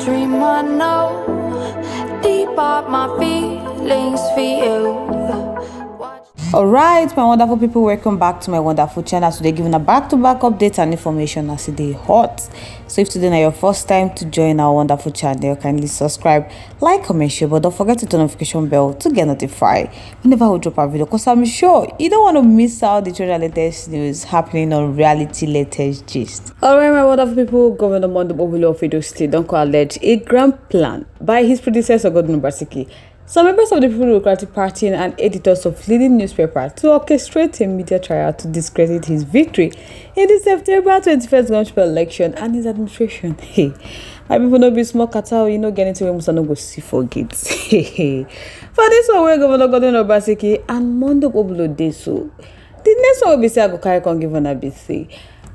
dream I know, deep up my feelings for you. Alright, my wonderful people, welcome back to my wonderful channel. Today giving a back-to-back updates and information as it is hot. So if today is your first time to join our wonderful channel, kindly subscribe, like, comment, share, but don't forget to turn the notification bell to get notified whenever we drop a video, because I'm sure you don't want to miss out the treasure latest news happening on reality latest gist. Alright, my wonderful people, Governor Okpebholo of Edo State don't allege a grand plan by his predecessor Godwin Obaseki. Some members of the People's Democratic Party and editors of leading newspapers to orchestrate a media trial to discredit his victory in the September 21st governorship election and his administration. Hey, my people no be small cattle, you know, get into where Musa no go see for gates. For this one, where Governor Godwin Obaseki and Mondo Okpebholo dey so. The next one will be say I go carry on give on a bit say.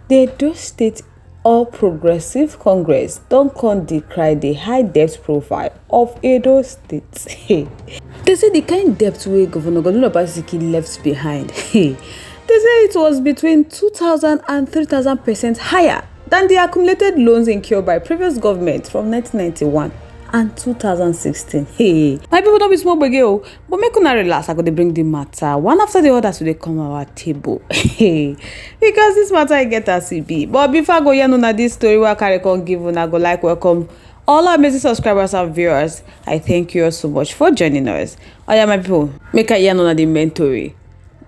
The Edo State All Progressive Congress don't come decry the high debt profile of Edo State. They say the kind debt way Governor Godwin Obaseki left behind. They say it was between 2,000 and 3,000% higher than the accumulated loans incurred by previous government from 1991 and 2016. My people don't be small bagel, but make una relax. I go to bring the matter one after the other so they come our table. Because this matter I get as it be. But before I go here on this story, where I carry on give una go like welcome all our amazing subscribers and viewers. I thank you all so much for joining us. Oh yeah, my people, make a yarn on the mentory.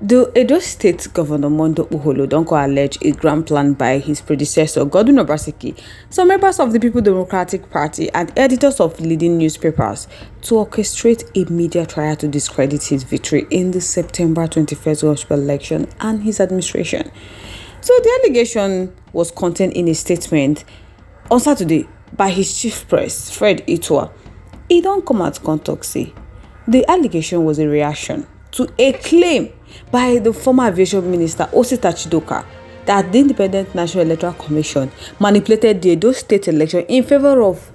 The Edo State Governor Mondo Okpebholo don't allege a grand plan by his predecessor Godwin Obaseki, some members of the People's Democratic Party and editors of leading newspapers to orchestrate a media trial to discredit his victory in the September 21st governorship election and his administration. So the allegation was contained in a statement on Saturday by his chief press, Fred Itua. He don't come out contact say the allegation was a reaction to a claim by the former aviation minister Osita Chidoka that the Independent National Electoral Commission manipulated the Edo State election in favor of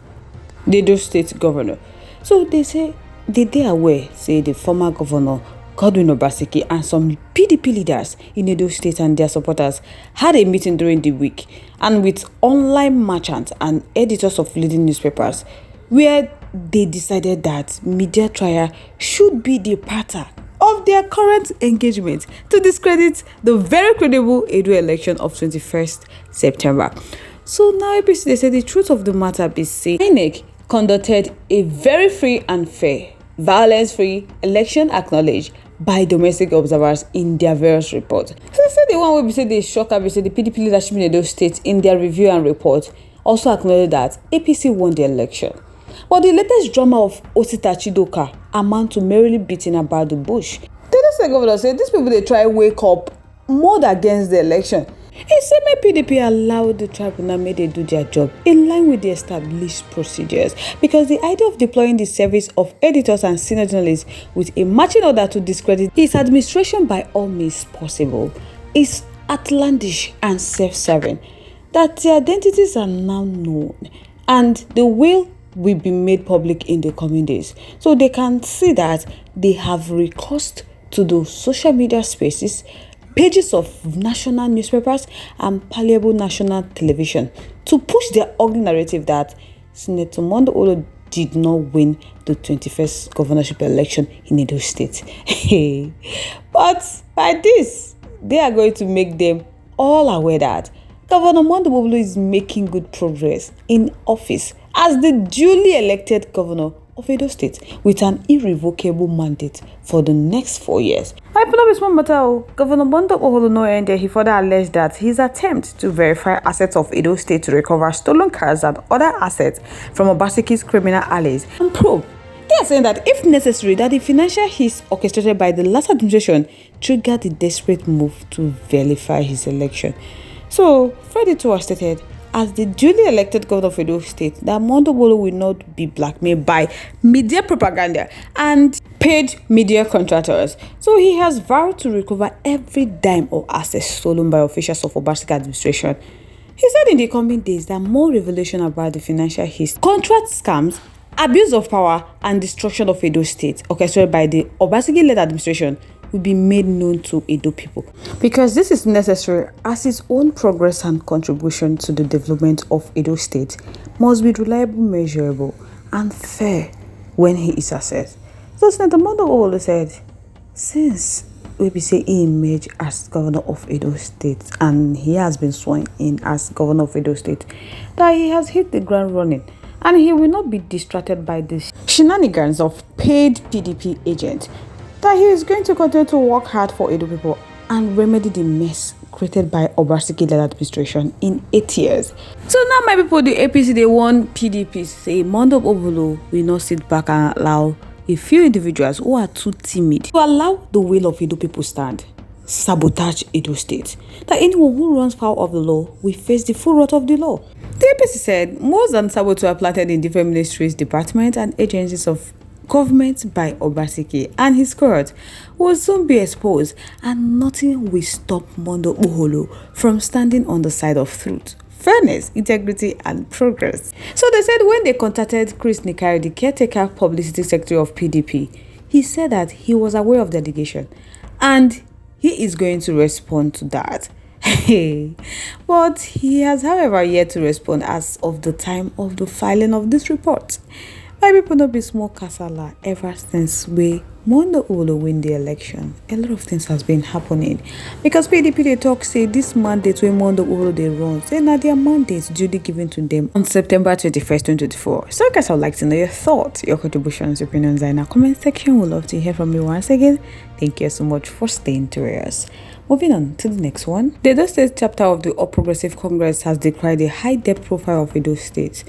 the Edo State governor. So they say they aware, say the former governor Godwin Obaseki and some PDP leaders in Edo State and their supporters had a meeting during the week and with online merchants and editors of leading newspapers where they decided that media trial should be the pattern of their current engagement to discredit the very credible Edo election of 21st September. So now they say the truth of the matter be say INEC conducted a very free and fair, violence-free election acknowledged by domestic observers in their various reports. So they say the one will be say they shock be say the PDP leadership in Edo State in their review and report also acknowledged that APC won the election. But the latest drama of Osita Chidoka amount to merely beating about the bush. The state governor said these people they try wake up more against the election. He said may PDP allow the tribunal may they do their job in line with the established procedures, because the idea of deploying the service of editors and senior journalists with a marching order to discredit his administration by all means possible is outlandish and self-serving. That their identities are now known and the will be made public in the coming days, so they can see that they have recourse to those social media spaces, pages of national newspapers and palpable national television to push their ugly narrative that Senator Mondo Okpebholo did not win the 21st governorship election in Edo State. But by this, they are going to make them all aware that Governor Mondo Okpebholo is making good progress in office as the duly elected governor of Edo State with an irrevocable mandate for the next 4 years. I put up a small matter. Governor Mondo Okpebholo no end there. He further alleged that his attempt to verify assets of Edo State to recover stolen cars and other assets from Obaseki's criminal allies and probe. They are saying that if necessary, that the financial hits orchestrated by the last administration triggered the desperate move to verify his election. So, Freddie too has stated, as the duly elected governor of Edo State, that Mondo Okpebholo will not be blackmailed by media propaganda and paid media contractors. So he has vowed to recover every dime of assets stolen by officials of Obaseki administration. He said in the coming days that more revelation about the financial history, contract scams, abuse of power, and destruction of Edo State orchestrated by the Obaseki-led administration will be made known to Edo people, because this is necessary as his own progress and contribution to the development of Edo State must be reliable, measurable, and fair when he is assessed. So Senator Okpebholo said, since we be say he emerged as governor of Edo State and he has been sworn in as governor of Edo State, that he has hit the ground running and he will not be distracted by the shenanigans of paid PDP agents, that he is going to continue to work hard for Edo people and remedy the mess created by Obaseki-led administration in 8 years. So now my people, the APC, they want PDP say Monday Okpebholo will not sit back and allow a few individuals who are too timid to allow the will of Edo people stand, sabotage Edo State, that anyone who runs foul of the law will face the full wrath of the law. The APC said more than saboteurs are planted in different ministries, departments, and agencies of government by Obaseki and his cohort will soon be exposed, and nothing will stop Monday Okpebholo from standing on the side of truth, fairness, integrity, and progress. So they said when they contacted Chris Nikari, the caretaker publicity secretary of PDP, he said that he was aware of the allegation and he is going to respond to that. But he has, however, yet to respond as of the time of the filing of this report. My people not be small kasala ever since we Monday Okpebholo win the election. A lot of things has been happening because PDP they talk say this mandate when Monday Okpebholo they run say now their mandate duly given to them on September 21st, 2024. So guys, I would like to know your thoughts, your contributions, opinions in our comment section. We'd love to hear from you once again. Thank you so much for staying to us. Moving on to the next one. The Edo State chapter of the All Progressive Congress has decried the high debt profile of Edo State.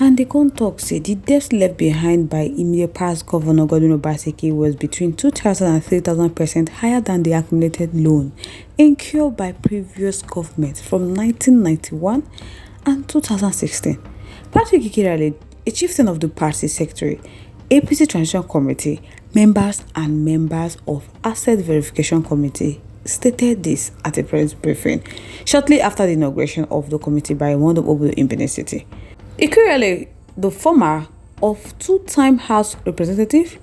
And they can't talk say the debt left behind by immediate past Governor Godwin Obaseki was between 2,000 and 3,000% higher than the accumulated loan incurred by previous governments from 1991 and 2016. Patrick Ikirale, a chieftain of the party secretary, APC Transition Committee, members of Asset Verification Committee, stated this at a press briefing shortly after the inauguration of the committee by Monday Okpebholo in Benin City. Ikirale, the former of two-time House representative,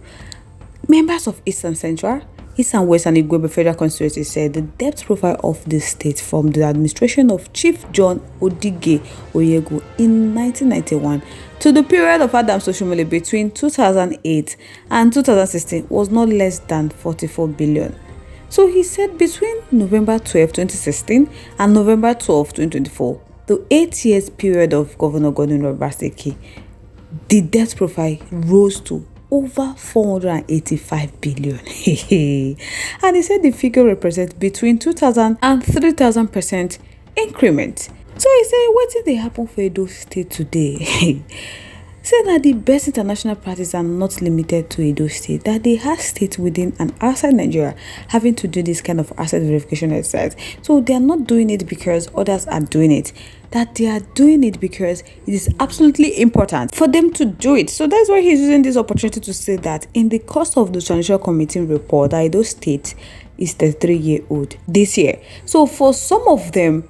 members of East and Central, East and West and Igwebe Federal Constituency, said the debt profile of the state from the administration of Chief John Odige Oyego in 1991 to the period of Adams Oshomole between 2008 and 2016 was not less than 44 billion. So he said between November 12, 2016 and November 12, 2024, the 8 years period of Governor Godwin Obaseki, the debt profile rose to over 485 billion. And he said the figure represents between 2,000 and 3,000% increment. So he said, what did they happen for Edo State today? Say that the best international practices are not limited to Edo State, that they have states within and outside Nigeria having to do this kind of asset verification exercise. So they are not doing it because others are doing it, that they are doing it because it is absolutely important for them to do it. So that's why he's using this opportunity to say that in the course of the Transition Committee report, that Edo State is 33-year-old this year. So for some of them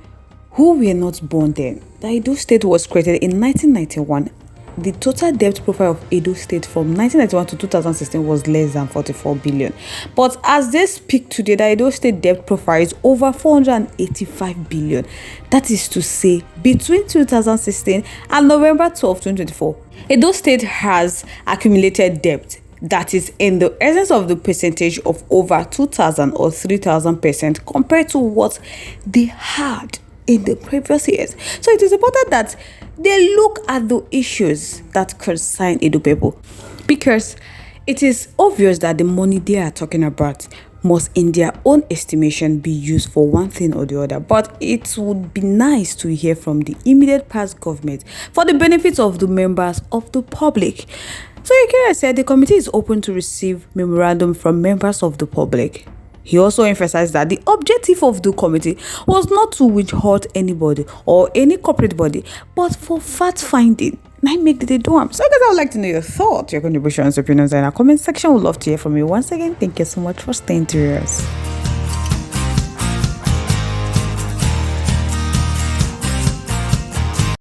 who were not born then, the Edo State was created in 1991. The total debt profile of Edo State from 1991 to 2016 was less than 44 billion. But as they speak today, the Edo State debt profile is over 485 billion. That is to say, between 2016 and November 12, 2024, Edo State has accumulated debt that is in the essence of the percentage of over 2,000 or 3,000% compared to what they had in the previous years. So it is important that they look at the issues that concern Edo people, because it is obvious that the money they are talking about must in their own estimation be used for one thing or the other. But it would be nice to hear from the immediate past government for the benefits of the members of the public. So Ikea said the committee is open to receive memorandum from members of the public. He also emphasized that the objective of the committee was not to withhold anybody or any corporate body, but for fact-finding. I make the do. So guys, I would like to know your thoughts, your contributions, opinions in our comment section. We'd love to hear from you once again. Thank you so much for staying to us.